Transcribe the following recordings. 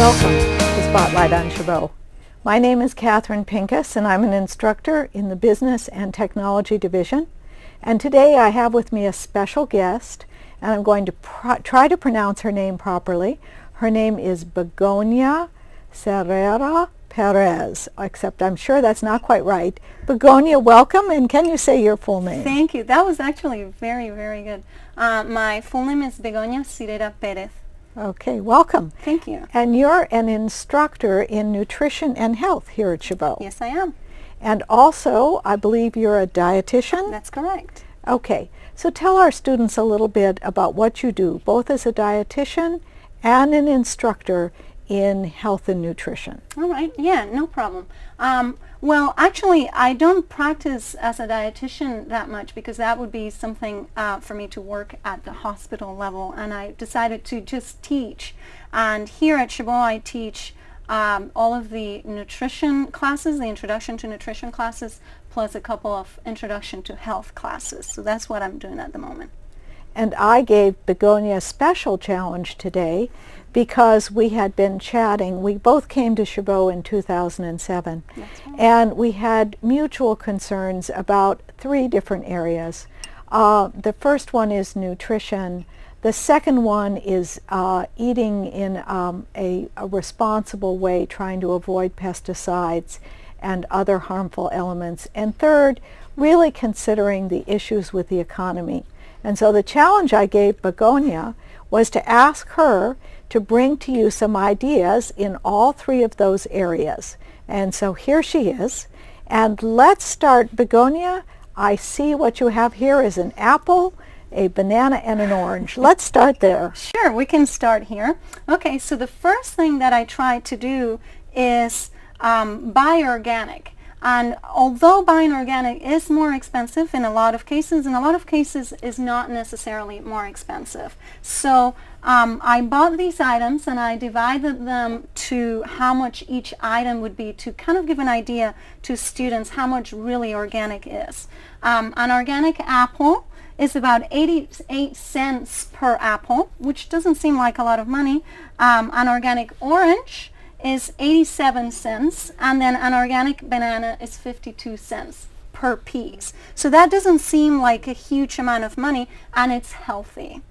Welcome to Spotlight on Chabot. My name is Catherine Pincus, and I'm an instructor in the Business and Technology Division. And today I have with me a special guest, and I'm going to try to pronounce her name properly. Her name is Begonia Cirera-Perez, except I'm sure that's not quite right. Begonia, welcome, and can you say your full name? Thank you. That was actually very, very good. My full name is Begonia Cirera-Perez. Okay, welcome. Thank you. And you're an instructor in nutrition and health here at Chabot. Yes, I am. And also, I believe you're a dietitian? That's correct. Okay, so tell our students a little bit about what you do, both as a dietitian and an instructor in health and nutrition. All right. Yeah, no problem. Well, actually, I don't practice as a dietitian that much because that would be something for me to work at the hospital level, and I decided to just teach. And here at Chabot, I teach all of the nutrition classes, the introduction to nutrition classes, plus a couple of introduction to health classes. So that's what I'm doing at the moment. And I gave Begonia a special challenge today because we had been chatting. We both came to Chabot in 2007. That's right. And we had mutual concerns about three different areas. The first one is nutrition. The second one is eating in a responsible way, trying to avoid pesticides and other harmful elements. And third, really considering the issues with the economy. And so the challenge I gave Begonia was to ask her to bring to you some ideas in all three of those areas. And so here she is. And let's start. Begonia, I see what you have here is an apple, a banana, and an orange. Let's start there. Sure, we can start here. Okay, so the first thing that I try to do is buy organic. And although buying organic is more expensive in a lot of cases is not necessarily more expensive. So I bought these items and I divided them to how much each item would be to kind of give an idea to students how much really organic is. An organic apple is about 88 cents per apple, which doesn't seem like a lot of money. An organic orange is 87 cents, and then an organic banana is 52 cents per piece. So that doesn't seem like a huge amount of money, and it's healthy.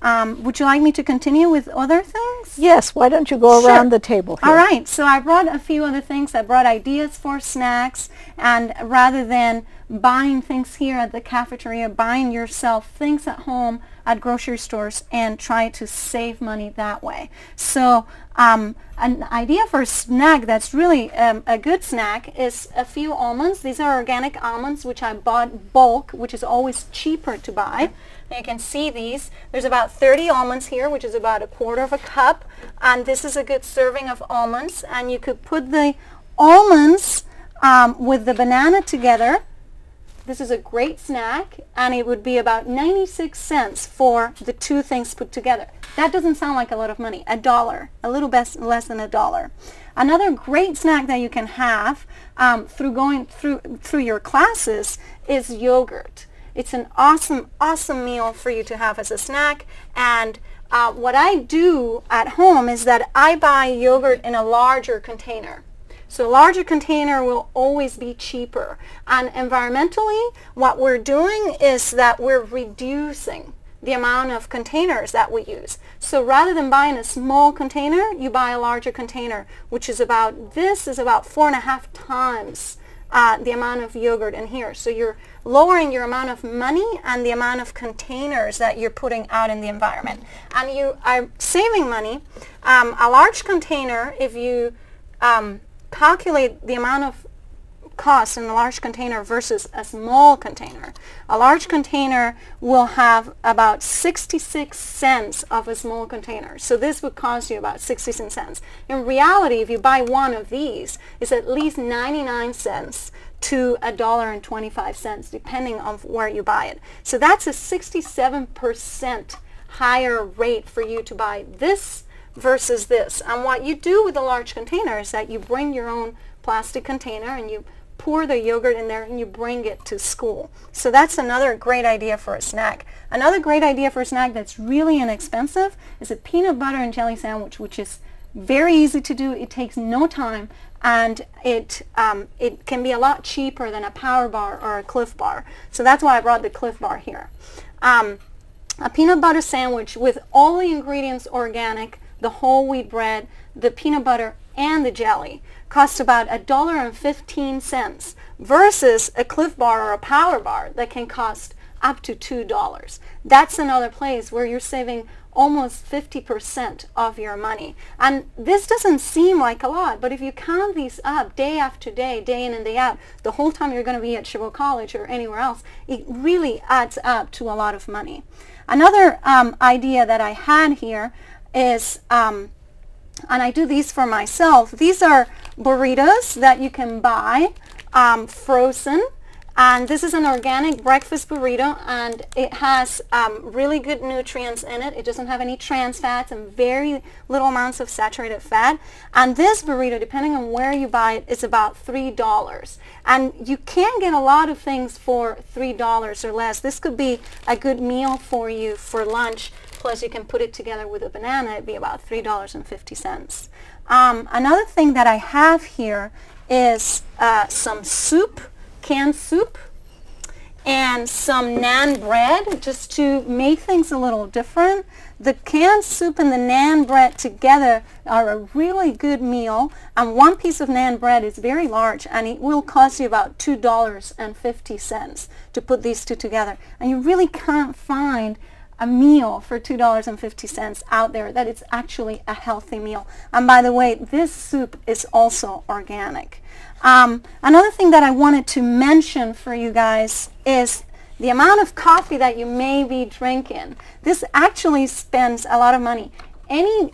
Would you like me to continue with other things? Yes, why don't you go around the table here? All right, so I brought a few other things. I brought ideas for snacks, and rather than buying things here at the cafeteria, buying yourself things at home at grocery stores and try to save money that way. So an idea for a snack that's really a good snack is a few almonds. These are organic almonds, which I bought bulk, which is always cheaper to buy. And you can see these. There's about 30 almonds here, which is about a quarter of a cup. And this is a good serving of almonds. And you could put the almonds with the banana together. This is a great snack, and it would be about 96 cents for the two things put together. That doesn't sound like a lot of money. $1, a little less than $1. Another great snack that you can have through going through your classes is yogurt. It's an awesome meal for you to have as a snack. And what I do at home is that I buy yogurt in a larger container. So a larger container will always be cheaper. And environmentally, what we're doing is that we're reducing the amount of containers that we use. So rather than buying a small container, you buy a larger container, which is about 4.5 times the amount of yogurt in here. So you're lowering your amount of money and the amount of containers that you're putting out in the environment. And you are saving money. A large container, if you calculate the amount of cost in a large container versus a small container. A large container will have about 66 cents of a small container. So this would cost you about 66 cents. In reality, if you buy one of these, it's at least 99 cents to $1.25, depending on where you buy it. So that's a 67% higher rate for you to buy this versus this. And what you do with a large container is that you bring your own plastic container and you pour the yogurt in there and you bring it to school. So that's another great idea for a snack. Another great idea for a snack that's really inexpensive is a peanut butter and jelly sandwich, which is very easy to do. It takes no time, and it can be a lot cheaper than a Power Bar or a Cliff Bar. So that's why I brought the Cliff Bar here. A peanut butter sandwich with all the ingredients organic, the whole wheat bread, the peanut butter, and the jelly costs about $1.15 versus a Cliff Bar or a Power Bar that can cost up to $2. That's another place where you're saving almost 50% of your money. And this doesn't seem like a lot, but if you count these up day after day, day in and day out, the whole time you're going to be at Chabot College or anywhere else, it really adds up to a lot of money. Another idea that I had here is, and I do these for myself, these are burritos that you can buy frozen. And this is an organic breakfast burrito, and it has really good nutrients in it. It doesn't have any trans fats and very little amounts of saturated fat. And this burrito, depending on where you buy it, is about $3. And you can get a lot of things for $3 or less. This could be a good meal for you for lunch. Plus, you can put it together with a banana. It'd be about $3.50. Another thing that I have here is some soup, canned soup, and some naan bread, just to make things a little different. The canned soup and the naan bread together are a really good meal, and one piece of naan bread is very large, and it will cost you about $2.50 to put these two together. And you really can't find a meal for $2.50 out there that it's actually a healthy meal. And by the way, this soup is also organic. Another thing that I wanted to mention for you guys is the amount of coffee that you may be drinking. This actually spends a lot of money. Any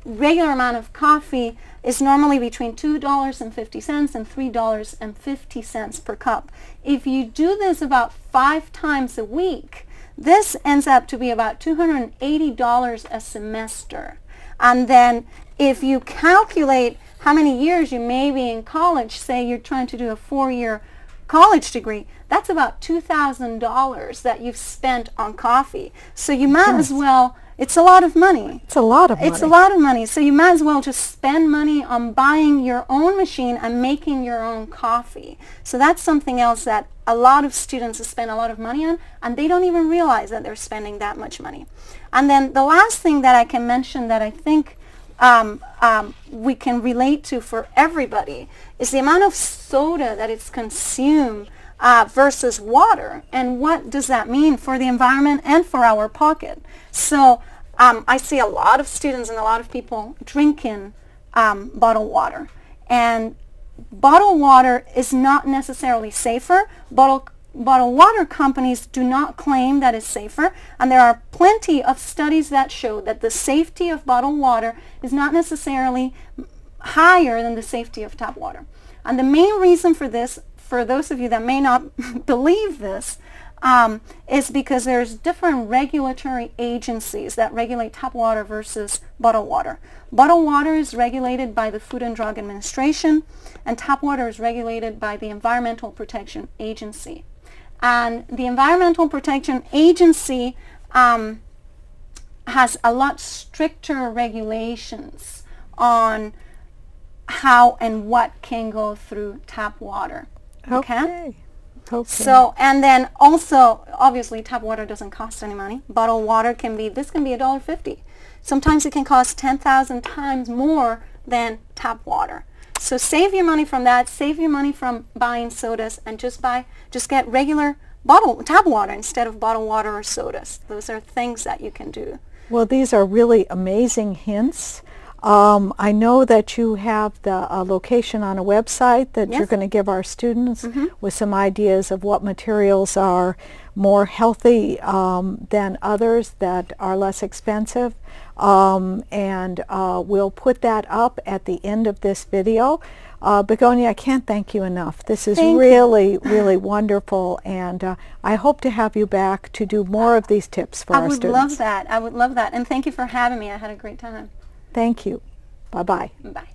regular amount of coffee is normally between $2.50 and $3.50 per cup. If you do this about 5 times a week, this ends up to be about $280 a semester. And then if you calculate how many years you may be in college, say you're trying to do a 4-year college degree, that's about $2,000 that you've spent on coffee. So you might as well, it's a lot of money. It's a lot of money. It's a lot of money. So you might as well just spend money on buying your own machine and making your own coffee. So that's something else that a lot of students spend a lot of money on, and they don't even realize that they're spending that much money. And then the last thing that I can mention that I think we can relate to for everybody is the amount of soda that is consumed versus water. And what does that mean for the environment and for our pocket? So I see a lot of students and a lot of people drinking bottled water. And bottled water is not necessarily safer. Bottled water companies do not claim that it's safer, and there are plenty of studies that show that the safety of bottled water is not necessarily higher than the safety of tap water. And the main reason for this, for those of you that may not believe this, is because there's different regulatory agencies that regulate tap water versus bottled water. Bottled water is regulated by the Food and Drug Administration, and tap water is regulated by the Environmental Protection Agency. And the Environmental Protection Agency has a lot stricter regulations on how and what can go through tap water. Okay? So, and then also, obviously, tap water doesn't cost any money. Bottled water can be, this can be $1.50. Sometimes it can cost 10,000 times more than tap water. So save your money from that. Save your money from buying sodas, and just get regular tap water instead of bottled water or sodas. Those are things that you can do. Well, these are really amazing hints. I know that you have the location on a website that you're going to give our students with some ideas of what materials are more healthy than others that are less expensive. And we'll put that up at the end of this video. Begonia, I can't thank you enough. This is really wonderful, and I hope to have you back to do more of these tips for our students. I would love that. I would love that. And thank you for having me. I had a great time. Thank you. Bye-bye. Bye.